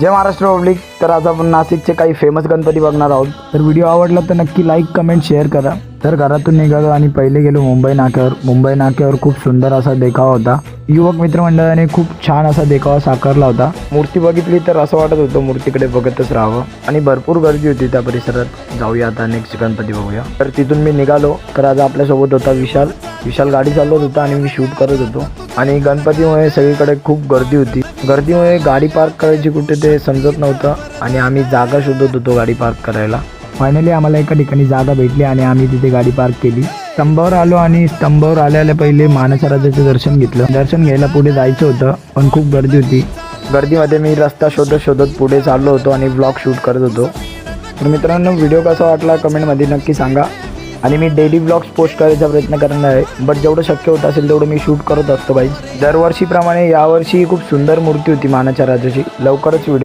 जय Maharashtra public. तर आज आपण नाशिकचे काही फेमस गणपती बघणार आहोत. तर व्हिडिओ आवडला तर नक्की लाईक कमेंट शेअर करा. तर घरातून निघालो आणि पहिले गेलो मुंबई नाक्यावर. मुंबई नाक्यावर खूप सुंदर असा देखावा होता. युवक मित्रमंडळाने खूप छान असा देखावा साकारला होता. मूर्ती बघितली तर असं वाटत होतं मूर्तीकडे बघतच राहावं आणि भरपूर गर्दी होती त्या परिसरात. जाऊया आता नेक्स्ट गणपती बघूया. तर तिथून मी निघालो. तर आज आपल्यासोबत होता विशाल गाडी चालवत होता आणि मी शूट करत होतो. आणि गणपतीमुळे सगळीकडे खूप गर्दी होती. गर्दीमुळे गाडी पार्क करायची कुठे ते समजत नव्हतं आणि आम्ही जागा शोधत होतो गाडी पार्क करायला. फायनली आम्हाला एका ठिकाणी जागा भेटली आणि आम्ही तिथे गाडी पार्क केली. स्तंभावर आलो आणि स्तंभावर आल्याला पहिले मानाच्या राजाचं दर्शन घेतलं. दर्शन घ्यायला पुढे जायचं होतं पण खूप गर्दी होती. गर्दीमध्ये मी रस्ता शोधत पुढे चाललो होतो आणि व्लॉग शूट करत होतो. तर मित्रांनो, व्हिडिओ कसा वाटला कमेंटमध्ये नक्की सांगा. आणि मी डेली व्लॉग्स पोस्ट करायचा प्रयत्न करणार आहे. बट जेवढं शक्य होत असेल तेवढं मी शूट करत असतो गाईज. दरवर्षीप्रमाणे यावर्षी खूप सुंदर मूर्ती होती मानाच्या राजाची. लवकरच व्हिडिओ